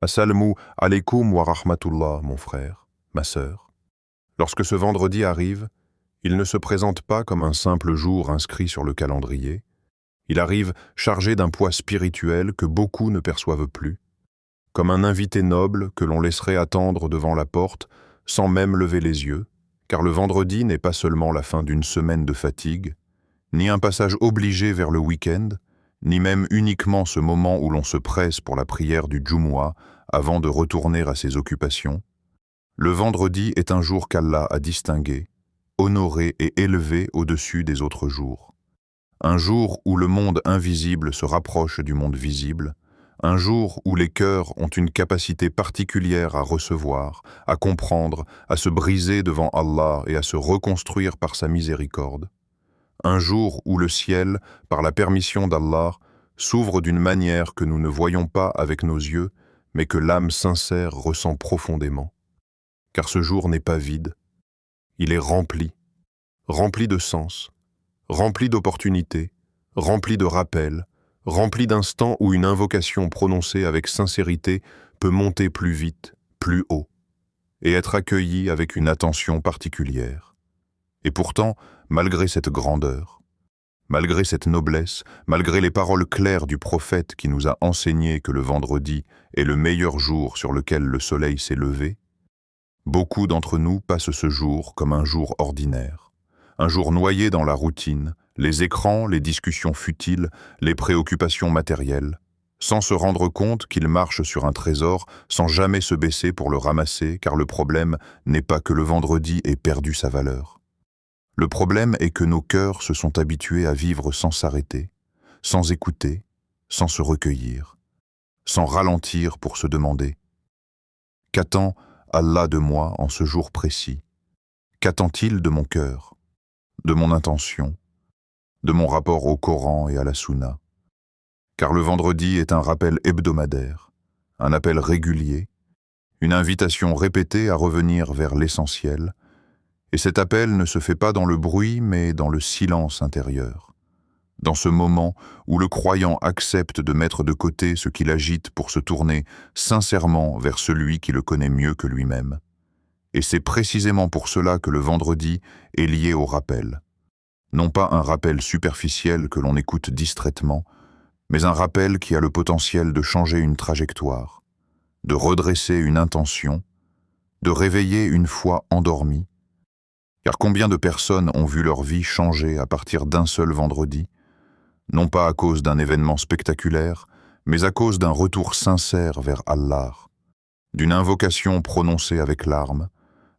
Assalamu alaikum wa rahmatullah, mon frère, ma sœur. Lorsque ce vendredi arrive, il ne se présente pas comme un simple jour inscrit sur le calendrier. Il arrive chargé d'un poids spirituel que beaucoup ne perçoivent plus, comme un invité noble que l'on laisserait attendre devant la porte sans même lever les yeux, car le vendredi n'est pas seulement la fin d'une semaine de fatigue, ni un passage obligé vers le week-end, ni même uniquement ce moment où l'on se presse pour la prière du Jumu'ah avant de retourner à ses occupations. Le vendredi est un jour qu'Allah a distingué, honoré et élevé au-dessus des autres jours. Un jour où le monde invisible se rapproche du monde visible, un jour où les cœurs ont une capacité particulière à recevoir, à comprendre, à se briser devant Allah et à se reconstruire par sa miséricorde. Un jour où le ciel, par la permission d'Allah, s'ouvre d'une manière que nous ne voyons pas avec nos yeux, mais que l'âme sincère ressent profondément. Car ce jour n'est pas vide, il est rempli de sens, rempli d'opportunités, rempli de rappels, rempli d'instants où une invocation prononcée avec sincérité peut monter plus vite, plus haut, et être accueillie avec une attention particulière. Et pourtant, malgré cette grandeur, malgré cette noblesse, malgré les paroles claires du prophète qui nous a enseigné que le vendredi est le meilleur jour sur lequel le soleil s'est levé, beaucoup d'entre nous passent ce jour comme un jour ordinaire, un jour noyé dans la routine, les écrans, les discussions futiles, les préoccupations matérielles, sans se rendre compte qu'ils marchent sur un trésor sans jamais se baisser pour le ramasser, car le problème n'est pas que le vendredi ait perdu sa valeur. Le problème est que nos cœurs se sont habitués à vivre sans s'arrêter, sans écouter, sans se recueillir, sans ralentir pour se demander « Qu'attend Allah de moi en ce jour précis? Qu'attend-il de mon cœur, de mon intention, de mon rapport au Coran et à la Sunna ?» Car le vendredi est un rappel hebdomadaire, un appel régulier, une invitation répétée à revenir vers l'essentiel. Et cet appel ne se fait pas dans le bruit, mais dans le silence intérieur. Dans ce moment où le croyant accepte de mettre de côté ce qui l'agite pour se tourner sincèrement vers celui qui le connaît mieux que lui-même. Et c'est précisément pour cela que le vendredi est lié au rappel. Non pas un rappel superficiel que l'on écoute distraitement, mais un rappel qui a le potentiel de changer une trajectoire, de redresser une intention, de réveiller une foi endormie. Car combien de personnes ont vu leur vie changer à partir d'un seul vendredi, non pas à cause d'un événement spectaculaire, mais à cause d'un retour sincère vers Allah, d'une invocation prononcée avec larmes,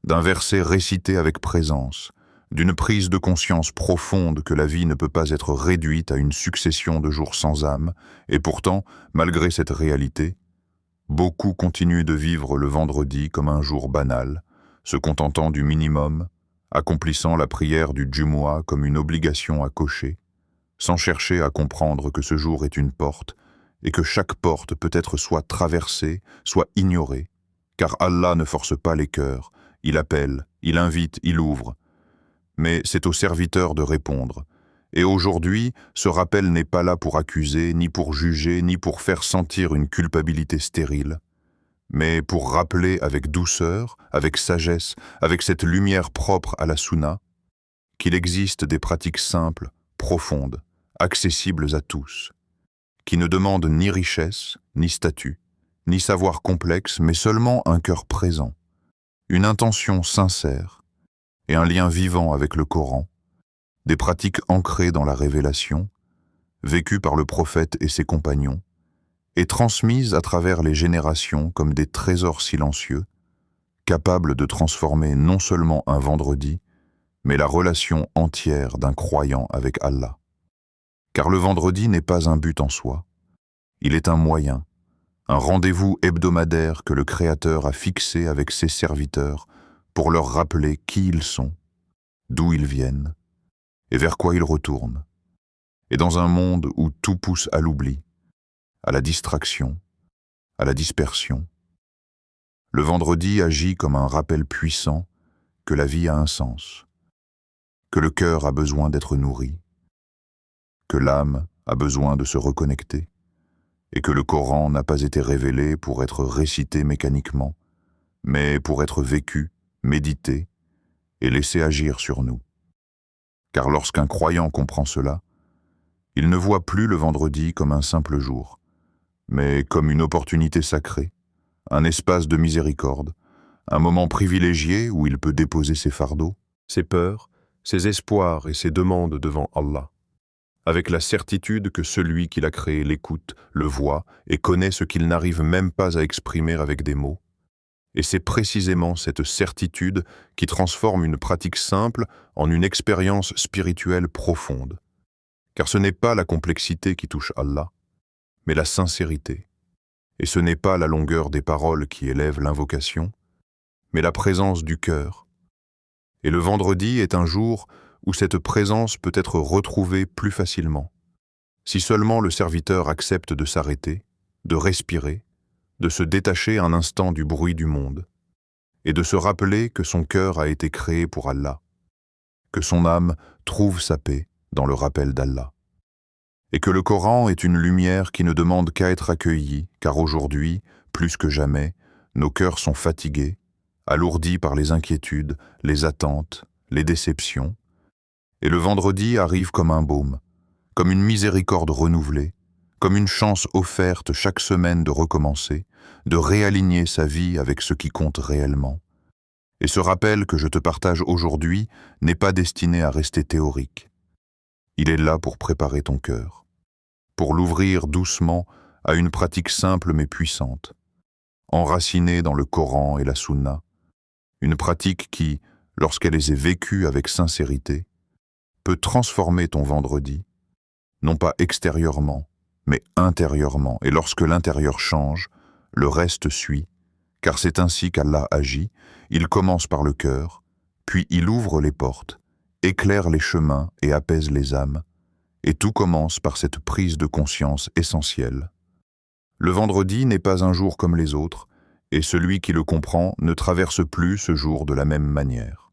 d'un verset récité avec présence, d'une prise de conscience profonde que la vie ne peut pas être réduite à une succession de jours sans âme, et pourtant, malgré cette réalité, beaucoup continuent de vivre le vendredi comme un jour banal, se contentant du minimum, accomplissant la prière du Jumu'ah comme une obligation à cocher, sans chercher à comprendre que ce jour est une porte, et que chaque porte peut être soit traversée, soit ignorée, car Allah ne force pas les cœurs, il appelle, il invite, il ouvre. Mais c'est au serviteur de répondre. Et aujourd'hui, ce rappel n'est pas là pour accuser, ni pour juger, ni pour faire sentir une culpabilité stérile, mais pour rappeler avec douceur, avec sagesse, avec cette lumière propre à la Sunna, qu'il existe des pratiques simples, profondes, accessibles à tous, qui ne demandent ni richesse, ni statut, ni savoir complexe, mais seulement un cœur présent, une intention sincère et un lien vivant avec le Coran, des pratiques ancrées dans la révélation, vécues par le prophète et ses compagnons, et transmises à travers les générations comme des trésors silencieux, capables de transformer non seulement un vendredi, mais la relation entière d'un croyant avec Allah. Car le vendredi n'est pas un but en soi, il est un moyen, un rendez-vous hebdomadaire que le Créateur a fixé avec ses serviteurs pour leur rappeler qui ils sont, d'où ils viennent, et vers quoi ils retournent. Et dans un monde où tout pousse à l'oubli, à la distraction, à la dispersion, le vendredi agit comme un rappel puissant que la vie a un sens, que le cœur a besoin d'être nourri, que l'âme a besoin de se reconnecter, et que le Coran n'a pas été révélé pour être récité mécaniquement, mais pour être vécu, médité et laissé agir sur nous. Car lorsqu'un croyant comprend cela, il ne voit plus le vendredi comme un simple jour, mais comme une opportunité sacrée, un espace de miséricorde, un moment privilégié où il peut déposer ses fardeaux, ses peurs, ses espoirs et ses demandes devant Allah, avec la certitude que celui qui l'a créé l'écoute, le voit et connaît ce qu'il n'arrive même pas à exprimer avec des mots. Et c'est précisément cette certitude qui transforme une pratique simple en une expérience spirituelle profonde. Car ce n'est pas la complexité qui touche Allah, mais la sincérité. Et ce n'est pas la longueur des paroles qui élève l'invocation, mais la présence du cœur. Et le vendredi est un jour où cette présence peut être retrouvée plus facilement, si seulement le serviteur accepte de s'arrêter, de respirer, de se détacher un instant du bruit du monde, et de se rappeler que son cœur a été créé pour Allah, que son âme trouve sa paix dans le rappel d'Allah, et que le Coran est une lumière qui ne demande qu'à être accueillie, car aujourd'hui, plus que jamais, nos cœurs sont fatigués, alourdis par les inquiétudes, les attentes, les déceptions, et le vendredi arrive comme un baume, comme une miséricorde renouvelée, comme une chance offerte chaque semaine de recommencer, de réaligner sa vie avec ce qui compte réellement. Et ce rappel que je te partage aujourd'hui n'est pas destiné à rester théorique. Il est là pour préparer ton cœur, pour l'ouvrir doucement à une pratique simple mais puissante, enracinée dans le Coran et la Sunna, une pratique qui, lorsqu'elle est vécue avec sincérité, peut transformer ton vendredi, non pas extérieurement, mais intérieurement, et lorsque l'intérieur change, le reste suit, car c'est ainsi qu'Allah agit, il commence par le cœur, puis il ouvre les portes, éclaire les chemins et apaise les âmes, et tout commence par cette prise de conscience essentielle. Le vendredi n'est pas un jour comme les autres, et celui qui le comprend ne traverse plus ce jour de la même manière.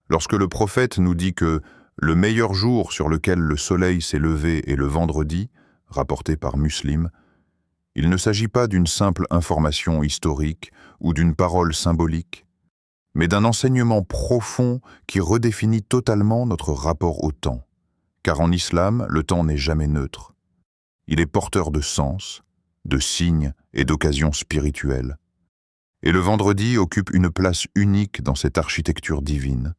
Lorsque le prophète nous dit que le meilleur jour sur lequel le soleil s'est levé est le vendredi, rapporté par Muslim, il ne s'agit pas d'une simple information historique ou d'une parole symbolique, mais d'un enseignement profond qui redéfinit totalement notre rapport au temps. Car en islam, le temps n'est jamais neutre. Il est porteur de sens, de signes et d'occasions spirituelles. Et le vendredi occupe une place unique dans cette architecture divine.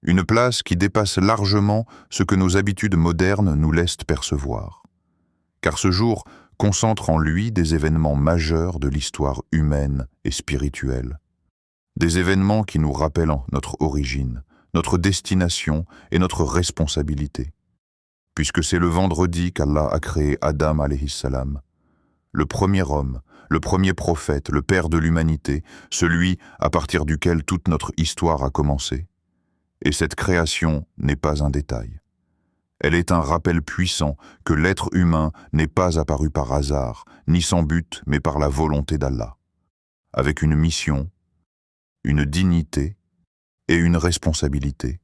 Une place qui dépasse largement ce que nos habitudes modernes nous laissent percevoir. Car ce jour concentre en lui des événements majeurs de l'histoire humaine et spirituelle. Des événements qui nous rappellent notre origine, notre destination et notre responsabilité. Puisque c'est le vendredi qu'Allah a créé Adam alayhi salam, le premier homme, le premier prophète, le père de l'humanité, celui à partir duquel toute notre histoire a commencé. Et cette création n'est pas un détail. Elle est un rappel puissant que l'être humain n'est pas apparu par hasard, ni sans but, mais par la volonté d'Allah, avec une mission, une dignité et une responsabilité.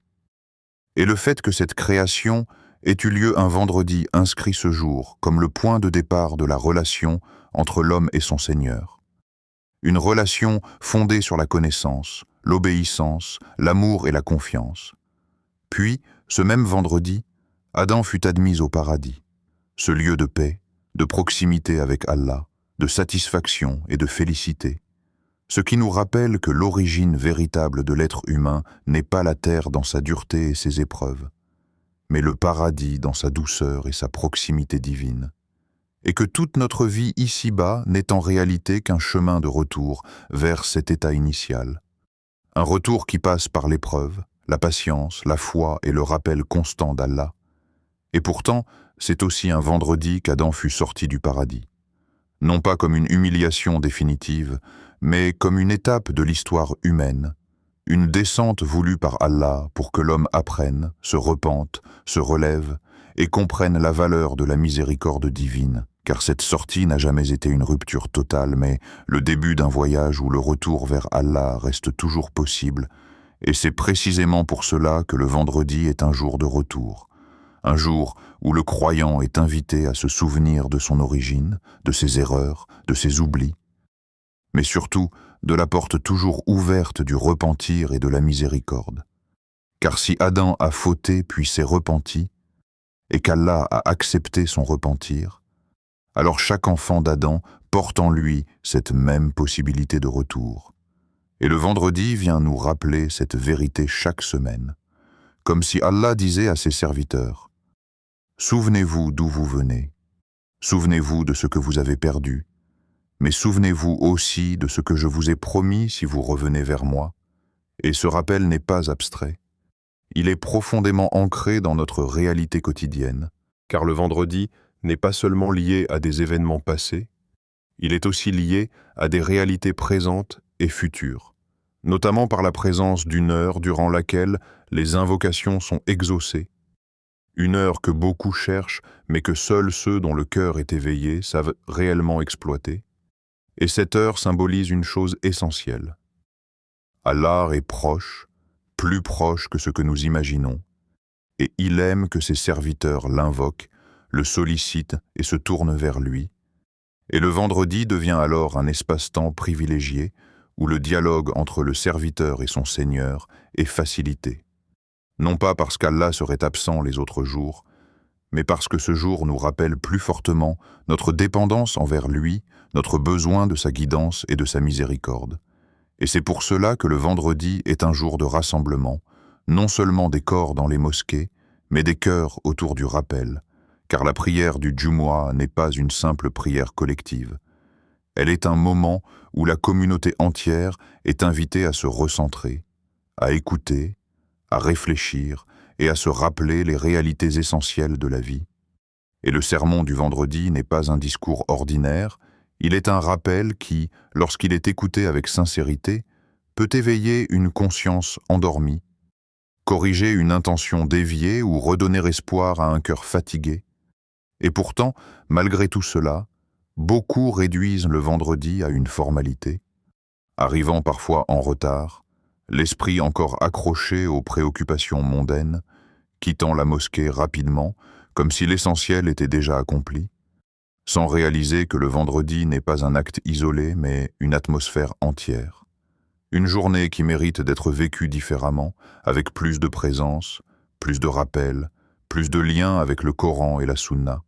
Et le fait que cette création ait eu lieu un vendredi inscrit ce jour comme le point de départ de la relation entre l'homme et son Seigneur. Une relation fondée sur la connaissance, l'obéissance, l'amour et la confiance. Puis, ce même vendredi, Adam fut admis au paradis, ce lieu de paix, de proximité avec Allah, de satisfaction et de félicité, ce qui nous rappelle que l'origine véritable de l'être humain n'est pas la terre dans sa dureté et ses épreuves, mais le paradis dans sa douceur et sa proximité divine, et que toute notre vie ici-bas n'est en réalité qu'un chemin de retour vers cet état initial. Un retour qui passe par l'épreuve, la patience, la foi et le rappel constant d'Allah. Et pourtant, c'est aussi un vendredi qu'Adam fut sorti du paradis. Non pas comme une humiliation définitive, mais comme une étape de l'histoire humaine, une descente voulue par Allah pour que l'homme apprenne, se repente, se relève et comprenne la valeur de la miséricorde divine, car cette sortie n'a jamais été une rupture totale, mais le début d'un voyage où le retour vers Allah reste toujours possible, et c'est précisément pour cela que le vendredi est un jour de retour, un jour où le croyant est invité à se souvenir de son origine, de ses erreurs, de ses oublis, mais surtout de la porte toujours ouverte du repentir et de la miséricorde. Car si Adam a fauté puis s'est repenti, et qu'Allah a accepté son repentir, alors chaque enfant d'Adam porte en lui cette même possibilité de retour. Et le vendredi vient nous rappeler cette vérité chaque semaine, comme si Allah disait à ses serviteurs: « Souvenez-vous d'où vous venez, souvenez-vous de ce que vous avez perdu, mais souvenez-vous aussi de ce que je vous ai promis si vous revenez vers moi. » Et ce rappel n'est pas abstrait. Il est profondément ancré dans notre réalité quotidienne, car le vendredi n'est pas seulement lié à des événements passés, il est aussi lié à des réalités présentes et futures, notamment par la présence d'une heure durant laquelle les invocations sont exaucées, une heure que beaucoup cherchent mais que seuls ceux dont le cœur est éveillé savent réellement exploiter, et cette heure symbolise une chose essentielle. Allah est proche, plus proche que ce que nous imaginons, et il aime que ses serviteurs l'invoquent, le sollicitent et se tournent vers lui, et le vendredi devient alors un espace-temps privilégié où le dialogue entre le serviteur et son Seigneur est facilité, non pas parce qu'Allah serait absent les autres jours, mais parce que ce jour nous rappelle plus fortement notre dépendance envers lui, notre besoin de sa guidance et de sa miséricorde. Et c'est pour cela que le vendredi est un jour de rassemblement, non seulement des corps dans les mosquées, mais des cœurs autour du rappel, car la prière du Jumu'ah n'est pas une simple prière collective. Elle est un moment où la communauté entière est invitée à se recentrer, à écouter, à réfléchir et à se rappeler les réalités essentielles de la vie. Et le sermon du vendredi n'est pas un discours ordinaire, il est un rappel qui, lorsqu'il est écouté avec sincérité, peut éveiller une conscience endormie, corriger une intention déviée ou redonner espoir à un cœur fatigué. Et pourtant, malgré tout cela, beaucoup réduisent le vendredi à une formalité, arrivant parfois en retard, l'esprit encore accroché aux préoccupations mondaines, quittant la mosquée rapidement, comme si l'essentiel était déjà accompli, sans réaliser que le vendredi n'est pas un acte isolé, mais une atmosphère entière. Une journée qui mérite d'être vécue différemment, avec plus de présence, plus de rappel, plus de lien avec le Coran et la Sunna.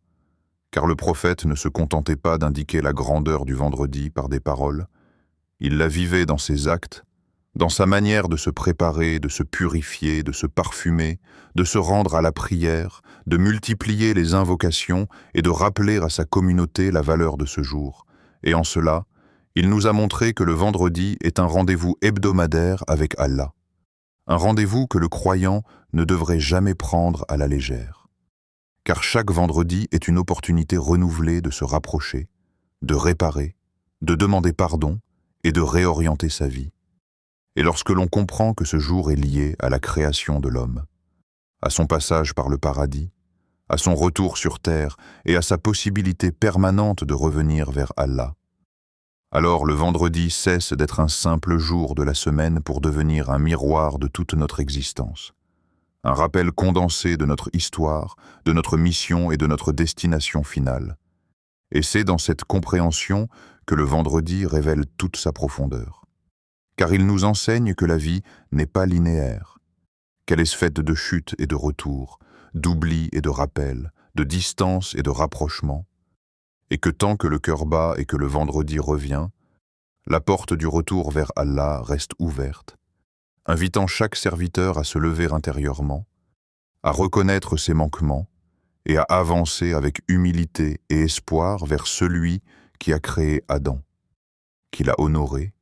Car le prophète ne se contentait pas d'indiquer la grandeur du vendredi par des paroles, il la vivait dans ses actes, dans sa manière de se préparer, de se purifier, de se parfumer, de se rendre à la prière, de multiplier les invocations et de rappeler à sa communauté la valeur de ce jour. Et en cela, il nous a montré que le vendredi est un rendez-vous hebdomadaire avec Allah. Un rendez-vous que le croyant ne devrait jamais prendre à la légère. Car chaque vendredi est une opportunité renouvelée de se rapprocher, de réparer, de demander pardon et de réorienter sa vie. Et lorsque l'on comprend que ce jour est lié à la création de l'homme, à son passage par le paradis, à son retour sur terre et à sa possibilité permanente de revenir vers Allah, alors le vendredi cesse d'être un simple jour de la semaine pour devenir un miroir de toute notre existence, un rappel condensé de notre histoire, de notre mission et de notre destination finale. Et c'est dans cette compréhension que le vendredi révèle toute sa profondeur. Car il nous enseigne que la vie n'est pas linéaire, qu'elle est faite de chutes et de retours, d'oublis et de rappels, de distance et de rapprochement, et que tant que le cœur bat et que le vendredi revient, la porte du retour vers Allah reste ouverte, invitant chaque serviteur à se lever intérieurement, à reconnaître ses manquements et à avancer avec humilité et espoir vers celui qui a créé Adam, qui l'a honoré,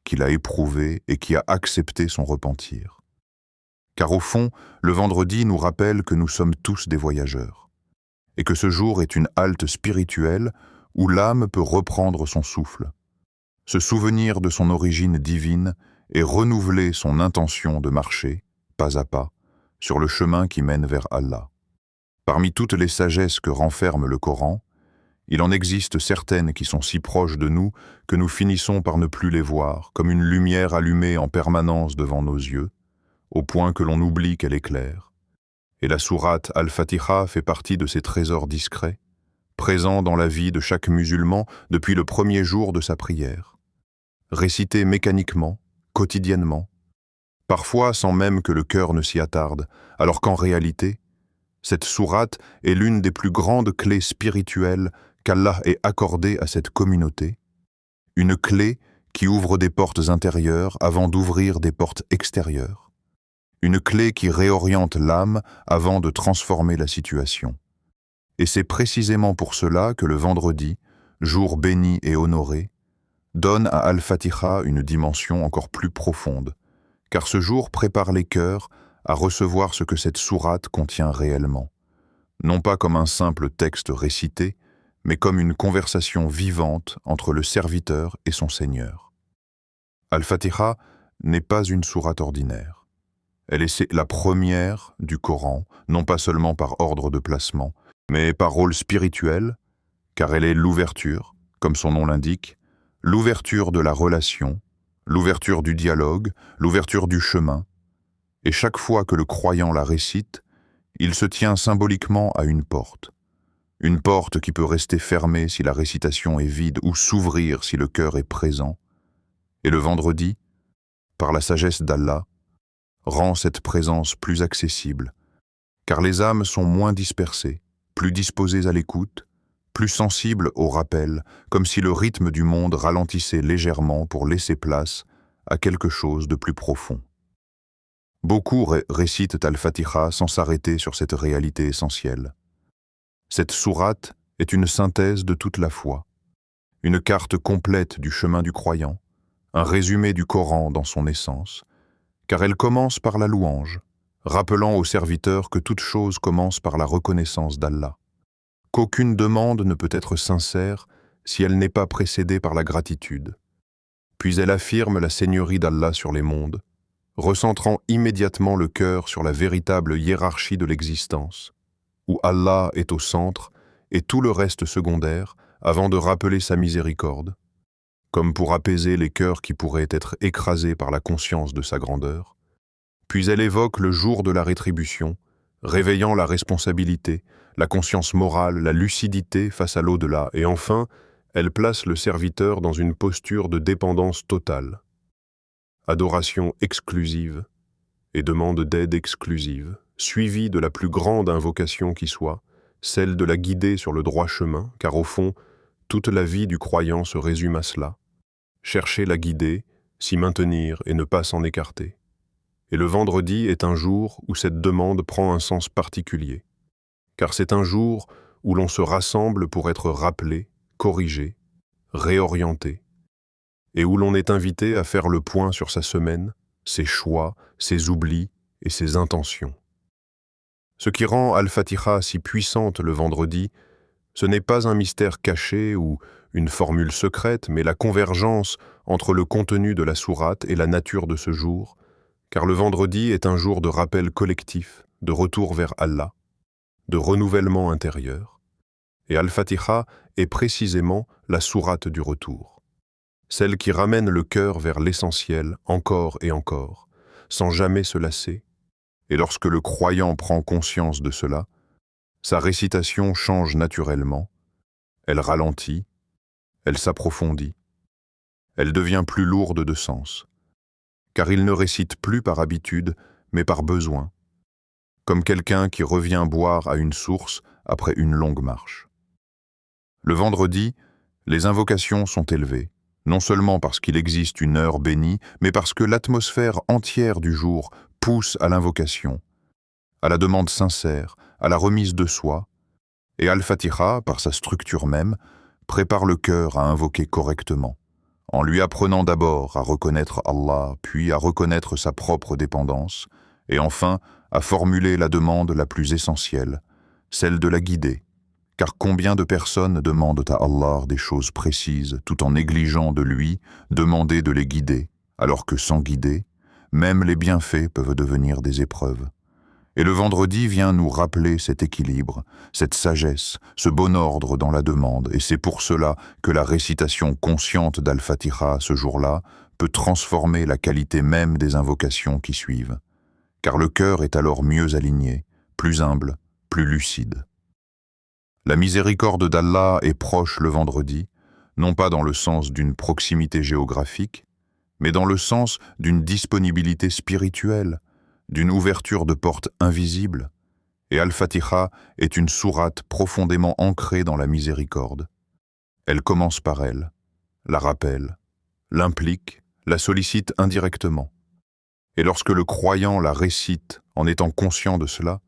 qui l'a éprouvé et qui a accepté son repentir. Car au fond, le vendredi nous rappelle que nous sommes tous des voyageurs, et que ce jour est une halte spirituelle où l'âme peut reprendre son souffle, se souvenir de son origine divine et renouveler son intention de marcher, pas à pas, sur le chemin qui mène vers Allah. Parmi toutes les sagesses que renferme le Coran, il en existe certaines qui sont si proches de nous que nous finissons par ne plus les voir, comme une lumière allumée en permanence devant nos yeux, au point que l'on oublie qu'elle éclaire. Et la sourate Al-Fatiha fait partie de ces trésors discrets, présents dans la vie de chaque musulman depuis le premier jour de sa prière. Récitée mécaniquement, quotidiennement, parfois sans même que le cœur ne s'y attarde, alors qu'en réalité, cette sourate est l'une des plus grandes clés spirituelles qu'Allah ait accordées à cette communauté, une clé qui ouvre des portes intérieures avant d'ouvrir des portes extérieures, une clé qui réoriente l'âme avant de transformer la situation. Et c'est précisément pour cela que le vendredi, jour béni et honoré, donne à Al-Fatiha une dimension encore plus profonde, car ce jour prépare les cœurs à recevoir ce que cette sourate contient réellement, non pas comme un simple texte récité, mais comme une conversation vivante entre le serviteur et son Seigneur. Al-Fatiha n'est pas une sourate ordinaire. Elle est la première du Coran, non pas seulement par ordre de placement, mais par rôle spirituel, car elle est l'ouverture, comme son nom l'indique, l'ouverture de la relation, l'ouverture du dialogue, l'ouverture du chemin. Et chaque fois que le croyant la récite, il se tient symboliquement à une porte qui peut rester fermée si la récitation est vide ou s'ouvrir si le cœur est présent. Et le vendredi, par la sagesse d'Allah, rend cette présence plus accessible, car les âmes sont moins dispersées, plus disposées à l'écoute, plus sensibles au rappel, comme si le rythme du monde ralentissait légèrement pour laisser place à quelque chose de plus profond. Beaucoup récitent Al-Fatiha sans s'arrêter sur cette réalité essentielle. Cette sourate est une synthèse de toute la foi, une carte complète du chemin du croyant, un résumé du Coran dans son essence, car elle commence par la louange, rappelant aux serviteurs que toute chose commence par la reconnaissance d'Allah, qu'aucune demande ne peut être sincère si elle n'est pas précédée par la gratitude. Puis elle affirme la seigneurie d'Allah sur les mondes, recentrant immédiatement le cœur sur la véritable hiérarchie de l'existence, où Allah est au centre et tout le reste secondaire avant de rappeler sa miséricorde, comme pour apaiser les cœurs qui pourraient être écrasés par la conscience de sa grandeur. Puis elle évoque le jour de la rétribution, réveillant la responsabilité, la conscience morale, la lucidité face à l'au-delà, et enfin, elle place le serviteur dans une posture de dépendance totale. Adoration exclusive et demande d'aide exclusive, suivie de la plus grande invocation qui soit, celle de la guider sur le droit chemin, car au fond, toute la vie du croyant se résume à cela. Chercher la guider, s'y maintenir et ne pas s'en écarter. Et le vendredi est un jour où cette demande prend un sens particulier, car c'est un jour où l'on se rassemble pour être rappelé, corrigé, réorienté, et où l'on est invité à faire le point sur sa semaine, ses choix, ses oublis et ses intentions. Ce qui rend Al-Fatiha si puissante le vendredi, ce n'est pas un mystère caché ou une formule secrète, mais la convergence entre le contenu de la sourate et la nature de ce jour, car le vendredi est un jour de rappel collectif, de retour vers Allah, de renouvellement intérieur, et Al-Fatiha est précisément la sourate du retour, celle qui ramène le cœur vers l'essentiel encore et encore, sans jamais se lasser, et lorsque le croyant prend conscience de cela, sa récitation change naturellement, elle ralentit, elle s'approfondit, elle devient plus lourde de sens, car il ne récite plus par habitude, mais par besoin, comme quelqu'un qui revient boire à une source après une longue marche. Le vendredi, les invocations sont élevées, non seulement parce qu'il existe une heure bénie, mais parce que l'atmosphère entière du jour pousse à l'invocation, à la demande sincère, à la remise de soi, et Al-Fatiha, par sa structure même, prépare le cœur à invoquer correctement, en lui apprenant d'abord à reconnaître Allah, puis à reconnaître sa propre dépendance, et enfin à formuler la demande la plus essentielle, celle de la guider, car combien de personnes demandent à Allah des choses précises tout en négligeant de lui demander de les guider, alors que sans guider, même les bienfaits peuvent devenir des épreuves. Et le vendredi vient nous rappeler cet équilibre, cette sagesse, ce bon ordre dans la demande, et c'est pour cela que la récitation consciente d'Al-Fatiha ce jour-là peut transformer la qualité même des invocations qui suivent. Car le cœur est alors mieux aligné, plus humble, plus lucide. La miséricorde d'Allah est proche le vendredi, non pas dans le sens d'une proximité géographique, mais dans le sens d'une disponibilité spirituelle, d'une ouverture de portes invisibles, et Al-Fatiha est une sourate profondément ancrée dans la miséricorde. Elle commence par elle, la rappelle, l'implique, la sollicite indirectement. Et lorsque le croyant la récite en étant conscient de cela,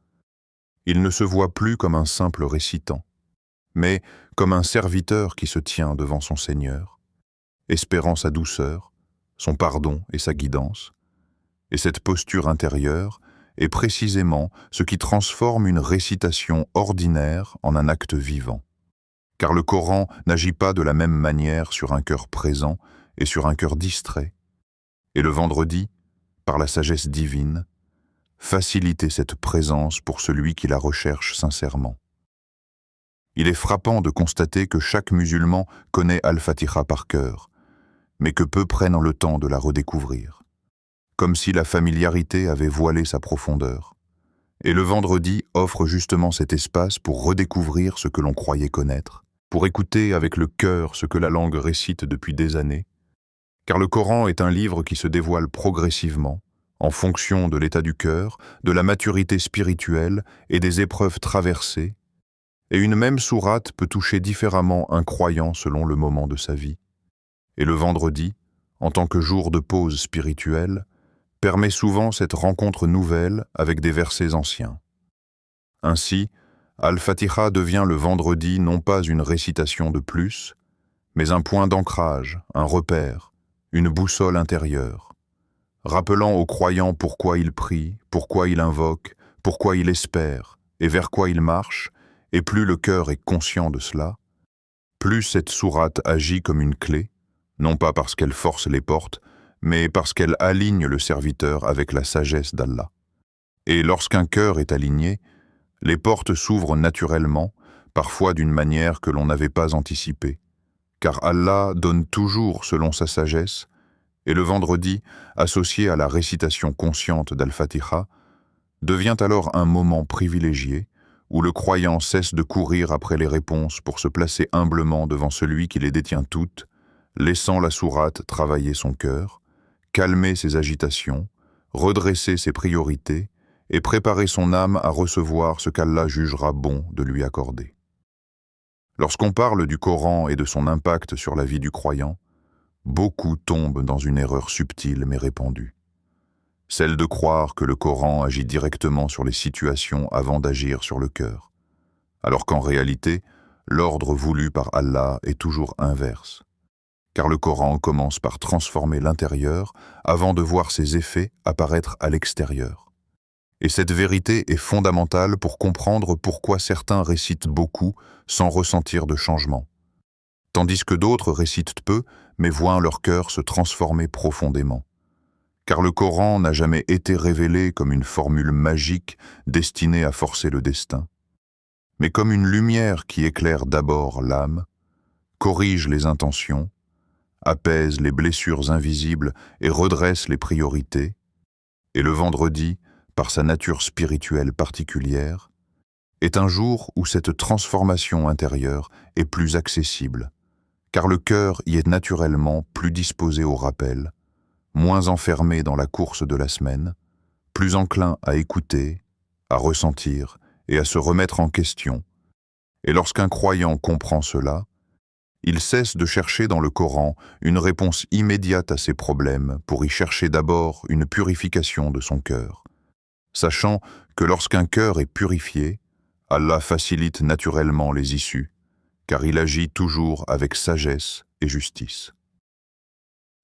il ne se voit plus comme un simple récitant, mais comme un serviteur qui se tient devant son Seigneur, espérant sa douceur, son pardon et sa guidance. Et cette posture intérieure est précisément ce qui transforme une récitation ordinaire en un acte vivant. Car le Coran n'agit pas de la même manière sur un cœur présent et sur un cœur distrait. Et le vendredi, par la sagesse divine, faciliter cette présence pour celui qui la recherche sincèrement. Il est frappant de constater que chaque musulman connaît Al-Fatiha par cœur, mais que peu prennent le temps de la redécouvrir, comme si la familiarité avait voilé sa profondeur. Et le vendredi offre justement cet espace pour redécouvrir ce que l'on croyait connaître, pour écouter avec le cœur ce que la langue récite depuis des années, car le Coran est un livre qui se dévoile progressivement, en fonction de l'état du cœur, de la maturité spirituelle et des épreuves traversées, et une même sourate peut toucher différemment un croyant selon le moment de sa vie. Et le vendredi, en tant que jour de pause spirituelle, permet souvent cette rencontre nouvelle avec des versets anciens. Ainsi, Al-Fatiha devient le vendredi non pas une récitation de plus, mais un point d'ancrage, un repère, une boussole intérieure, rappelant au croyant pourquoi il prie, pourquoi il invoque, pourquoi il espère et vers quoi il marche, et plus le cœur est conscient de cela, plus cette sourate agit comme une clé, non pas parce qu'elle force les portes, mais parce qu'elle aligne le serviteur avec la sagesse d'Allah. Et lorsqu'un cœur est aligné, les portes s'ouvrent naturellement, parfois d'une manière que l'on n'avait pas anticipée, car Allah donne toujours selon sa sagesse, et le vendredi, associé à la récitation consciente d'Al-Fatiha, devient alors un moment privilégié où le croyant cesse de courir après les réponses pour se placer humblement devant celui qui les détient toutes, laissant la sourate travailler son cœur, calmer ses agitations, redresser ses priorités et préparer son âme à recevoir ce qu'Allah jugera bon de lui accorder. Lorsqu'on parle du Coran et de son impact sur la vie du croyant, beaucoup tombent dans une erreur subtile mais répandue. Celle de croire que le Coran agit directement sur les situations avant d'agir sur le cœur, alors qu'en réalité, l'ordre voulu par Allah est toujours inverse. Car le Coran commence par transformer l'intérieur avant de voir ses effets apparaître à l'extérieur. Et cette vérité est fondamentale pour comprendre pourquoi certains récitent beaucoup sans ressentir de changement, tandis que d'autres récitent peu mais voient leur cœur se transformer profondément. Car le Coran n'a jamais été révélé comme une formule magique destinée à forcer le destin, mais comme une lumière qui éclaire d'abord l'âme, corrige les intentions, apaise les blessures invisibles et redresse les priorités, et le vendredi, par sa nature spirituelle particulière, est un jour où cette transformation intérieure est plus accessible, car le cœur y est naturellement plus disposé au rappel, moins enfermé dans la course de la semaine, plus enclin à écouter, à ressentir et à se remettre en question. Et lorsqu'un croyant comprend cela, il cesse de chercher dans le Coran une réponse immédiate à ses problèmes pour y chercher d'abord une purification de son cœur, sachant que lorsqu'un cœur est purifié, Allah facilite naturellement les issues, car il agit toujours avec sagesse et justice.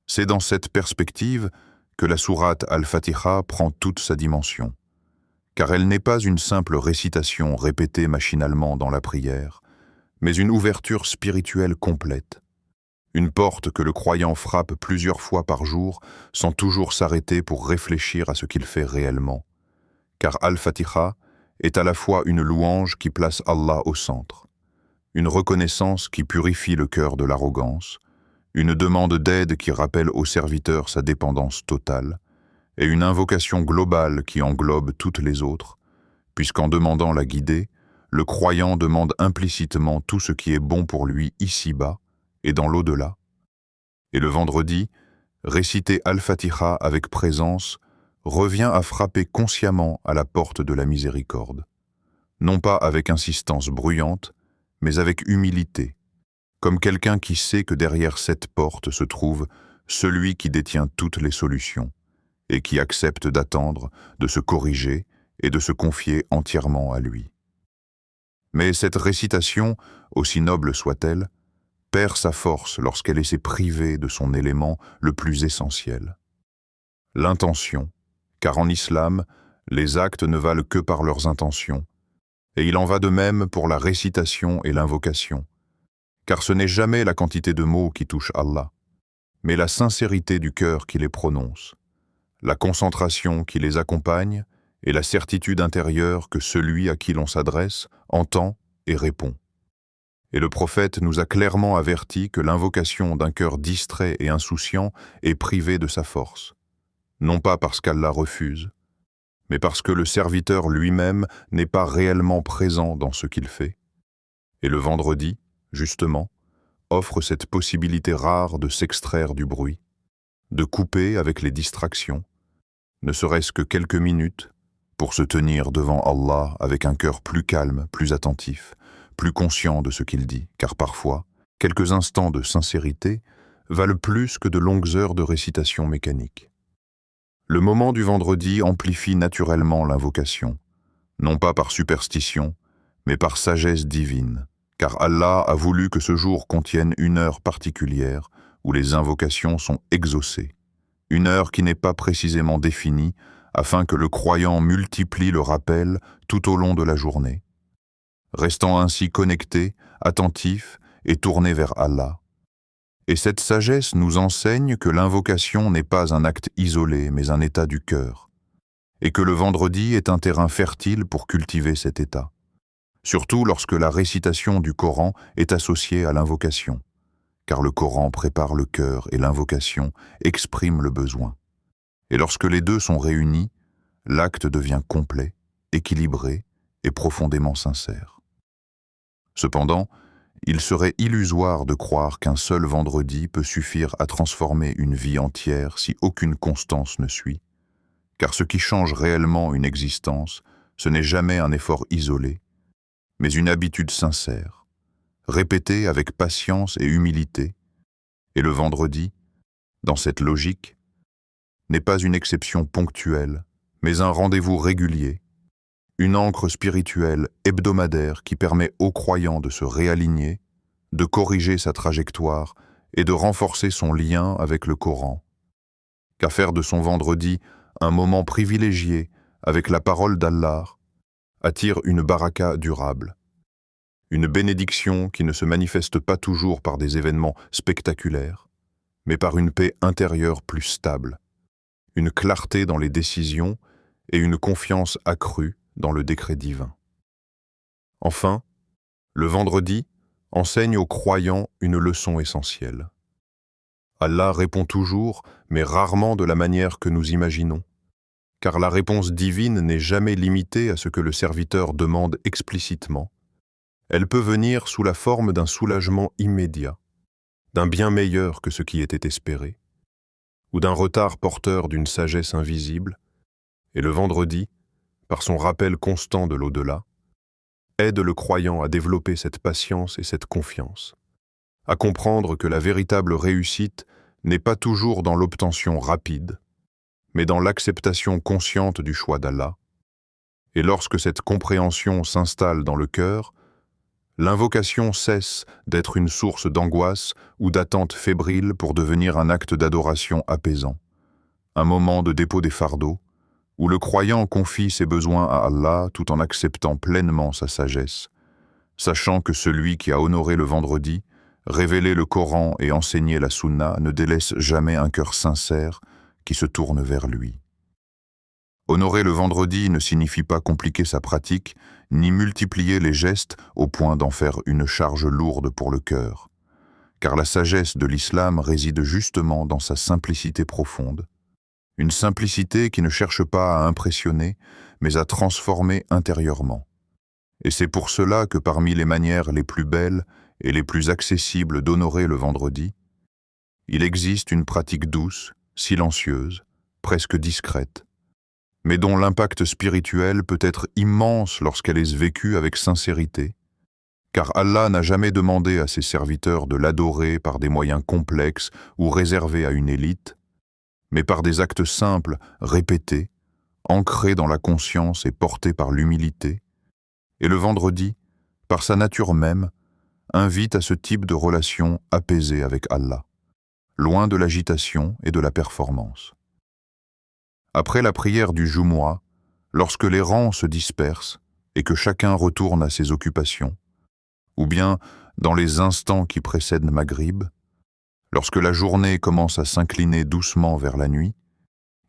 C'est dans cette perspective que la sourate Al-Fatiha prend toute sa dimension, car elle n'est pas une simple récitation répétée machinalement dans la prière, mais une ouverture spirituelle complète, une porte que le croyant frappe plusieurs fois par jour sans toujours s'arrêter pour réfléchir à ce qu'il fait réellement, car Al-Fatiha est à la fois une louange qui place Allah au centre, une reconnaissance qui purifie le cœur de l'arrogance, une demande d'aide qui rappelle au serviteur sa dépendance totale, et une invocation globale qui englobe toutes les autres, puisqu'en demandant la guidée, le croyant demande implicitement tout ce qui est bon pour lui ici-bas et dans l'au-delà. Et le vendredi, réciter Al-Fatiha avec présence revient à frapper consciemment à la porte de la miséricorde, non pas avec insistance bruyante, mais avec humilité, comme quelqu'un qui sait que derrière cette porte se trouve celui qui détient toutes les solutions et qui accepte d'attendre, de se corriger et de se confier entièrement à lui. Mais cette récitation, aussi noble soit-elle, perd sa force lorsqu'elle essaie privée de son élément le plus essentiel. L'intention, car en islam, les actes ne valent que par leurs intentions, et il en va de même pour la récitation et l'invocation, car ce n'est jamais la quantité de mots qui touche Allah, mais la sincérité du cœur qui les prononce, la concentration qui les accompagne et la certitude intérieure que celui à qui l'on s'adresse entend et répond. Et le prophète nous a clairement averti que l'invocation d'un cœur distrait et insouciant est privée de sa force, non pas parce qu'Allah refuse, mais parce que le serviteur lui-même n'est pas réellement présent dans ce qu'il fait. Et le vendredi, justement, offre cette possibilité rare de s'extraire du bruit, de couper avec les distractions, ne serait-ce que quelques minutes, pour se tenir devant Allah avec un cœur plus calme, plus attentif, plus conscient de ce qu'il dit, car parfois, quelques instants de sincérité valent plus que de longues heures de récitation mécanique. Le moment du vendredi amplifie naturellement l'invocation, non pas par superstition, mais par sagesse divine, car Allah a voulu que ce jour contienne une heure particulière où les invocations sont exaucées, une heure qui n'est pas précisément définie, afin que le croyant multiplie le rappel tout au long de la journée, restant ainsi connecté, attentif et tourné vers Allah. Et cette sagesse nous enseigne que l'invocation n'est pas un acte isolé, mais un état du cœur, et que le vendredi est un terrain fertile pour cultiver cet état, surtout lorsque la récitation du Coran est associée à l'invocation, car le Coran prépare le cœur et l'invocation exprime le besoin. Et lorsque les deux sont réunis, l'acte devient complet, équilibré et profondément sincère. Cependant, il serait illusoire de croire qu'un seul vendredi peut suffire à transformer une vie entière si aucune constance ne suit, car ce qui change réellement une existence, ce n'est jamais un effort isolé, mais une habitude sincère, répétée avec patience et humilité, et le vendredi, dans cette logique, n'est pas une exception ponctuelle, mais un rendez-vous régulier, une ancre spirituelle hebdomadaire qui permet aux croyants de se réaligner, de corriger sa trajectoire et de renforcer son lien avec le Coran. Qu'à faire de son vendredi un moment privilégié avec la parole d'Allah attire une baraka durable, une bénédiction qui ne se manifeste pas toujours par des événements spectaculaires, mais par une paix intérieure plus stable, une clarté dans les décisions et une confiance accrue dans le décret divin. Enfin, le vendredi enseigne aux croyants une leçon essentielle. Allah répond toujours, mais rarement de la manière que nous imaginons, car la réponse divine n'est jamais limitée à ce que le serviteur demande explicitement. Elle peut venir sous la forme d'un soulagement immédiat, d'un bien meilleur que ce qui était espéré, ou d'un retard porteur d'une sagesse invisible, et le vendredi, par son rappel constant de l'au-delà, aide le croyant à développer cette patience et cette confiance, à comprendre que la véritable réussite n'est pas toujours dans l'obtention rapide, mais dans l'acceptation consciente du choix d'Allah. Et lorsque cette compréhension s'installe dans le cœur, l'invocation cesse d'être une source d'angoisse ou d'attente fébrile pour devenir un acte d'adoration apaisant, un moment de dépôt des fardeaux, où le croyant confie ses besoins à Allah tout en acceptant pleinement sa sagesse, sachant que celui qui a honoré le vendredi, révélé le Coran et enseigné la Sunna ne délaisse jamais un cœur sincère qui se tourne vers lui. Honorer le vendredi ne signifie pas compliquer sa pratique, ni multiplier les gestes au point d'en faire une charge lourde pour le cœur, car la sagesse de l'islam réside justement dans sa simplicité profonde, une simplicité qui ne cherche pas à impressionner, mais à transformer intérieurement. Et c'est pour cela que parmi les manières les plus belles et les plus accessibles d'honorer le vendredi, il existe une pratique douce, silencieuse, presque discrète, mais dont l'impact spirituel peut être immense lorsqu'elle est vécue avec sincérité, car Allah n'a jamais demandé à ses serviteurs de l'adorer par des moyens complexes ou réservés à une élite, mais par des actes simples, répétés, ancrés dans la conscience et portés par l'humilité. Et le vendredi, par sa nature même, invite à ce type de relation apaisée avec Allah, loin de l'agitation et de la performance. Après la prière du Jumu'ah, lorsque les rangs se dispersent et que chacun retourne à ses occupations, ou bien dans les instants qui précèdent Maghrib, lorsque la journée commence à s'incliner doucement vers la nuit,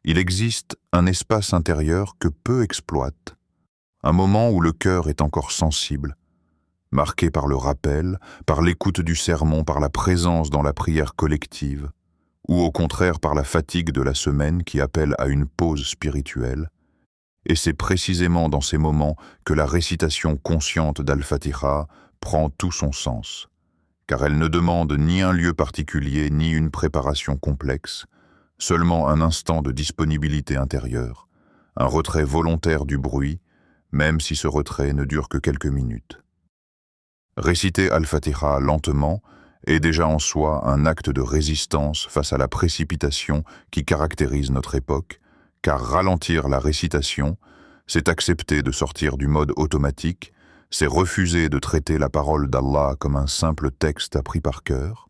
il existe un espace intérieur que peu exploitent, un moment où le cœur est encore sensible, marqué par le rappel, par l'écoute du sermon, par la présence dans la prière collective, ou au contraire par la fatigue de la semaine qui appelle à une pause spirituelle. Et c'est précisément dans ces moments que la récitation consciente d'Al-Fatiha prend tout son sens, car elle ne demande ni un lieu particulier ni une préparation complexe, seulement un instant de disponibilité intérieure, un retrait volontaire du bruit, même si ce retrait ne dure que quelques minutes. Réciter Al-Fatiha lentement est déjà en soi un acte de résistance face à la précipitation qui caractérise notre époque, car ralentir la récitation, c'est accepter de sortir du mode automatique, c'est refuser de traiter la parole d'Allah comme un simple texte appris par cœur,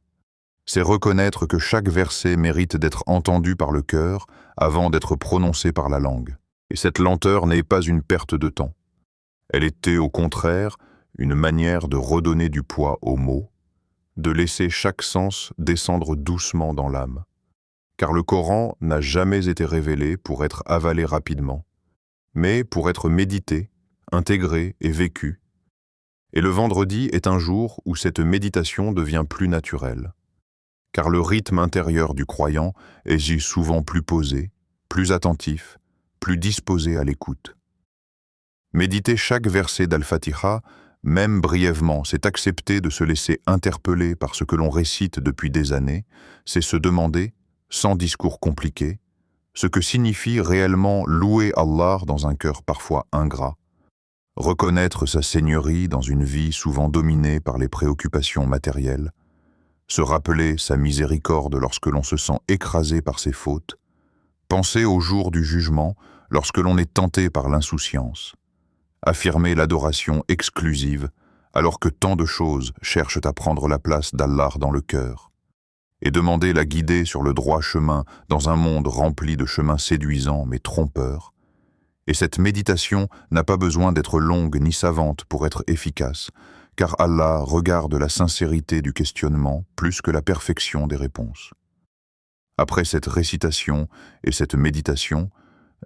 c'est reconnaître que chaque verset mérite d'être entendu par le cœur avant d'être prononcé par la langue. Et cette lenteur n'est pas une perte de temps. Elle était au contraire une manière de redonner du poids aux mots, de laisser chaque sens descendre doucement dans l'âme. Car le Coran n'a jamais été révélé pour être avalé rapidement, mais pour être médité, intégré et vécu. Et le vendredi est un jour où cette méditation devient plus naturelle, car le rythme intérieur du croyant est souvent plus posé, plus attentif, plus disposé à l'écoute. Méditer chaque verset d'Al-Fatiha, même brièvement, c'est accepter de se laisser interpeller par ce que l'on récite depuis des années, c'est se demander, sans discours compliqué, ce que signifie réellement louer Allah dans un cœur parfois ingrat, reconnaître sa seigneurie dans une vie souvent dominée par les préoccupations matérielles, se rappeler sa miséricorde lorsque l'on se sent écrasé par ses fautes, penser au jour du jugement lorsque l'on est tenté par l'insouciance, affirmer l'adoration exclusive alors que tant de choses cherchent à prendre la place d'Allah dans le cœur, et demander la guider sur le droit chemin dans un monde rempli de chemins séduisants mais trompeurs. Et cette méditation n'a pas besoin d'être longue ni savante pour être efficace, car Allah regarde la sincérité du questionnement plus que la perfection des réponses. Après cette récitation et cette méditation,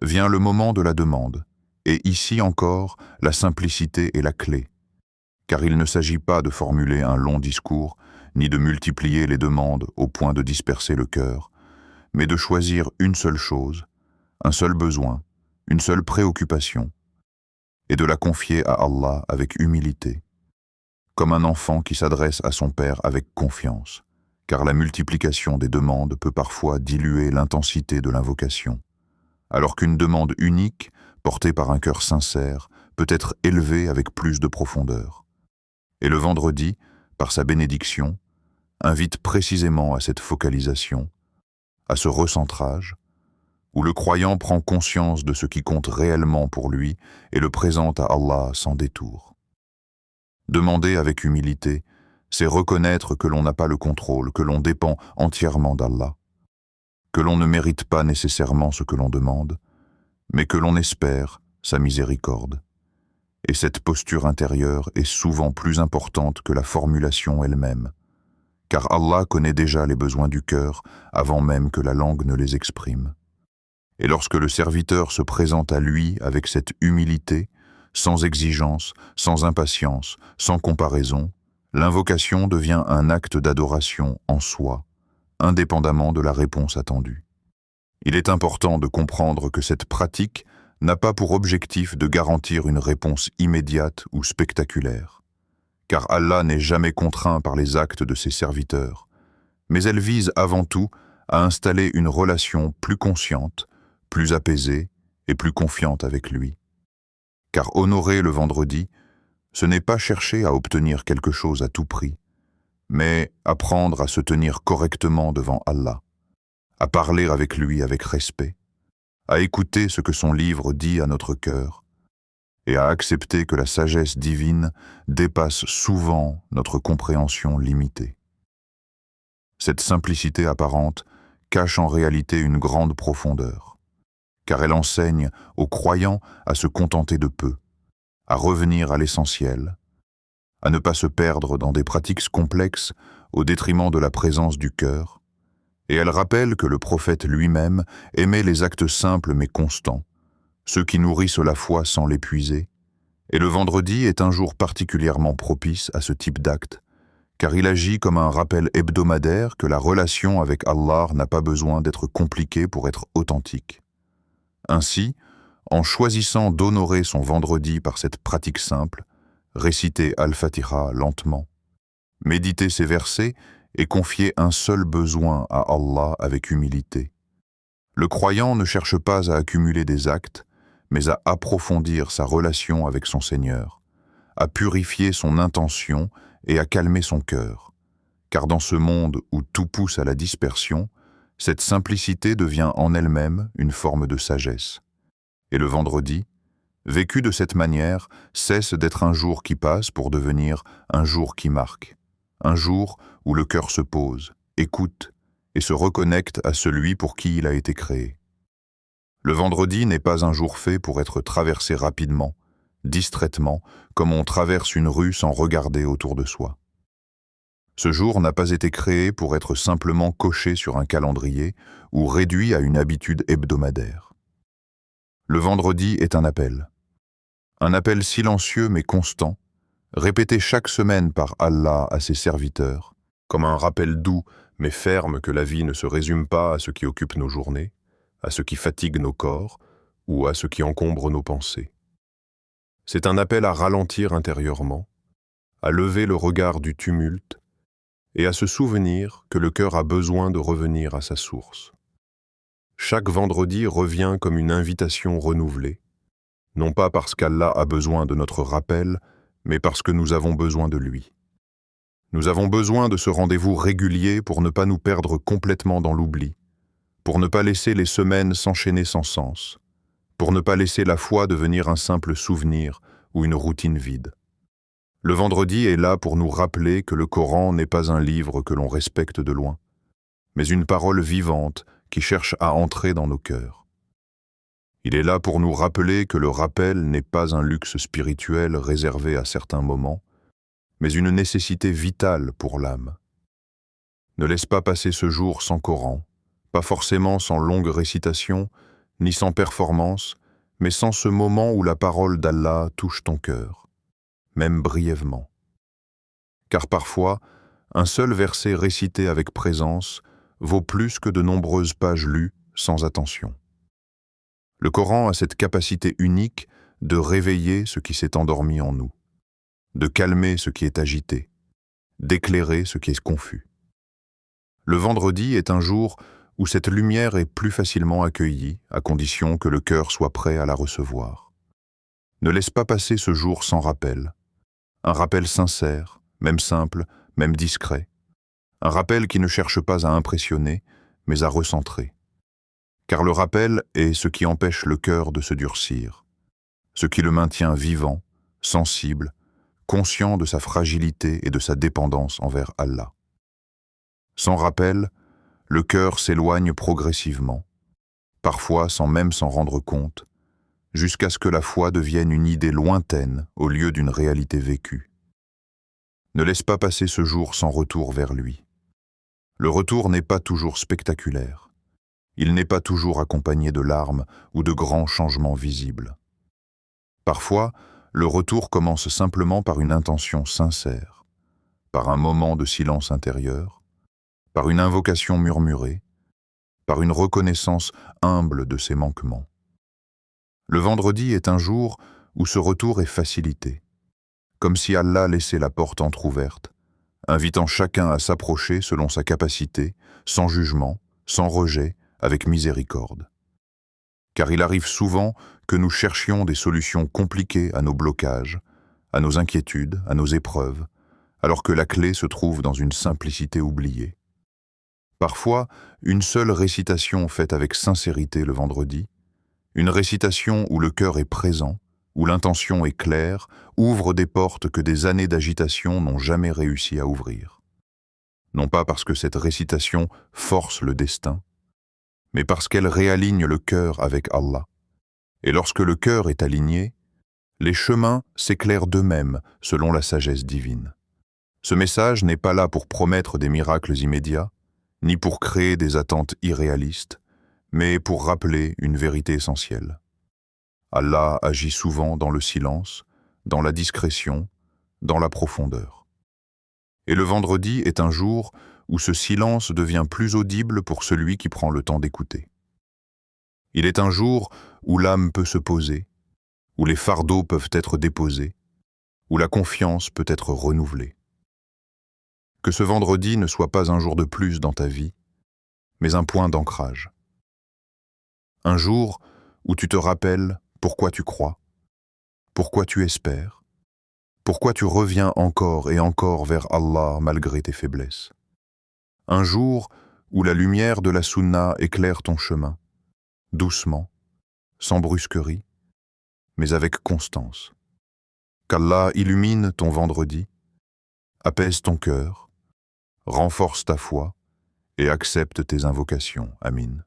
vient le moment de la demande, et ici encore, la simplicité est la clé, car il ne s'agit pas de formuler un long discours, ni de multiplier les demandes au point de disperser le cœur, mais de choisir une seule chose, un seul besoin, une seule préoccupation, et de la confier à Allah avec humilité, comme un enfant qui s'adresse à son père avec confiance, car la multiplication des demandes peut parfois diluer l'intensité de l'invocation, alors qu'une demande unique, portée par un cœur sincère, peut être élevée avec plus de profondeur. Et le vendredi, par sa bénédiction, invite précisément à cette focalisation, à ce recentrage, où le croyant prend conscience de ce qui compte réellement pour lui et le présente à Allah sans détour. Demander avec humilité, c'est reconnaître que l'on n'a pas le contrôle, que l'on dépend entièrement d'Allah, que l'on ne mérite pas nécessairement ce que l'on demande, mais que l'on espère sa miséricorde. Et cette posture intérieure est souvent plus importante que la formulation elle-même, car Allah connaît déjà les besoins du cœur avant même que la langue ne les exprime. Et lorsque le serviteur se présente à lui avec cette humilité, sans exigence, sans impatience, sans comparaison, l'invocation devient un acte d'adoration en soi, indépendamment de la réponse attendue. Il est important de comprendre que cette pratique n'a pas pour objectif de garantir une réponse immédiate ou spectaculaire, car Allah n'est jamais contraint par les actes de ses serviteurs, mais elle vise avant tout à installer une relation plus consciente, plus apaisée et plus confiante avec lui. Car honorer le vendredi, ce n'est pas chercher à obtenir quelque chose à tout prix, mais apprendre à se tenir correctement devant Allah, à parler avec lui avec respect, à écouter ce que son livre dit à notre cœur, et à accepter que la sagesse divine dépasse souvent notre compréhension limitée. Cette simplicité apparente cache en réalité une grande profondeur, car elle enseigne aux croyants à se contenter de peu, à revenir à l'essentiel, à ne pas se perdre dans des pratiques complexes au détriment de la présence du cœur, et elle rappelle que le prophète lui-même aimait les actes simples mais constants, ceux qui nourrissent la foi sans l'épuiser, et le vendredi est un jour particulièrement propice à ce type d'acte, car il agit comme un rappel hebdomadaire que la relation avec Allah n'a pas besoin d'être compliquée pour être authentique. Ainsi, en choisissant d'honorer son vendredi par cette pratique simple, réciter Al-Fatiha lentement, méditer ces versets et confier un seul besoin à Allah avec humilité. Le croyant ne cherche pas à accumuler des actes, mais à approfondir sa relation avec son Seigneur, à purifier son intention et à calmer son cœur. Car dans ce monde où tout pousse à la dispersion, cette simplicité devient en elle-même une forme de sagesse. Et le vendredi, vécu de cette manière, cesse d'être un jour qui passe pour devenir un jour qui marque, un jour où le cœur se pose, écoute et se reconnecte à celui pour qui il a été créé. Le vendredi n'est pas un jour fait pour être traversé rapidement, distraitement, comme on traverse une rue sans regarder autour de soi. Ce jour n'a pas été créé pour être simplement coché sur un calendrier ou réduit à une habitude hebdomadaire. Le vendredi est un appel silencieux mais constant, répété chaque semaine par Allah à ses serviteurs, comme un rappel doux mais ferme que la vie ne se résume pas à ce qui occupe nos journées, à ce qui fatigue nos corps ou à ce qui encombre nos pensées. C'est un appel à ralentir intérieurement, à lever le regard du tumulte et à se souvenir que le cœur a besoin de revenir à sa source. Chaque vendredi revient comme une invitation renouvelée, non pas parce qu'Allah a besoin de notre rappel, mais parce que nous avons besoin de lui. Nous avons besoin de ce rendez-vous régulier pour ne pas nous perdre complètement dans l'oubli, pour ne pas laisser les semaines s'enchaîner sans sens, pour ne pas laisser la foi devenir un simple souvenir ou une routine vide. Le vendredi est là pour nous rappeler que le Coran n'est pas un livre que l'on respecte de loin, mais une parole vivante qui cherche à entrer dans nos cœurs. Il est là pour nous rappeler que le rappel n'est pas un luxe spirituel réservé à certains moments, mais une nécessité vitale pour l'âme. Ne laisse pas passer ce jour sans Coran, pas forcément sans longue récitation, ni sans performance, mais sans ce moment où la parole d'Allah touche ton cœur, même brièvement. Car parfois, un seul verset récité avec présence vaut plus que de nombreuses pages lues sans attention. Le Coran a cette capacité unique de réveiller ce qui s'est endormi en nous, de calmer ce qui est agité, d'éclairer ce qui est confus. Le vendredi est un jour où cette lumière est plus facilement accueillie, à condition que le cœur soit prêt à la recevoir. Ne laisse pas passer ce jour sans rappel. Un rappel sincère, même simple, même discret. Un rappel qui ne cherche pas à impressionner, mais à recentrer. Car le rappel est ce qui empêche le cœur de se durcir, ce qui le maintient vivant, sensible, conscient de sa fragilité et de sa dépendance envers Allah. Sans rappel, le cœur s'éloigne progressivement, parfois sans même s'en rendre compte, jusqu'à ce que la foi devienne une idée lointaine au lieu d'une réalité vécue. Ne laisse pas passer ce jour sans retour vers lui. Le retour n'est pas toujours spectaculaire. Il n'est pas toujours accompagné de larmes ou de grands changements visibles. Parfois, le retour commence simplement par une intention sincère, par un moment de silence intérieur, par une invocation murmurée, par une reconnaissance humble de ses manquements. Le vendredi est un jour où ce retour est facilité, comme si Allah laissait la porte entr'ouverte, invitant chacun à s'approcher selon sa capacité, sans jugement, sans rejet, avec miséricorde. Car il arrive souvent que nous cherchions des solutions compliquées à nos blocages, à nos inquiétudes, à nos épreuves, alors que la clé se trouve dans une simplicité oubliée. Parfois, une seule récitation faite avec sincérité le vendredi, une récitation où le cœur est présent, où l'intention est claire, ouvre des portes que des années d'agitation n'ont jamais réussi à ouvrir. Non pas parce que cette récitation force le destin, mais parce qu'elle réaligne le cœur avec Allah. Et lorsque le cœur est aligné, les chemins s'éclairent d'eux-mêmes selon la sagesse divine. Ce message n'est pas là pour promettre des miracles immédiats, ni pour créer des attentes irréalistes, mais pour rappeler une vérité essentielle. Allah agit souvent dans le silence, dans la discrétion, dans la profondeur. Et le vendredi est un jour où ce silence devient plus audible pour celui qui prend le temps d'écouter. Il est un jour où l'âme peut se poser, où les fardeaux peuvent être déposés, où la confiance peut être renouvelée. Que ce vendredi ne soit pas un jour de plus dans ta vie, mais un point d'ancrage. Un jour où tu te rappelles pourquoi tu crois, pourquoi tu espères, pourquoi tu reviens encore et encore vers Allah malgré tes faiblesses. Un jour où la lumière de la sunna éclaire ton chemin, doucement, sans brusquerie, mais avec constance. Qu'Allah illumine ton vendredi, apaise ton cœur, renforce ta foi et accepte tes invocations. Amin.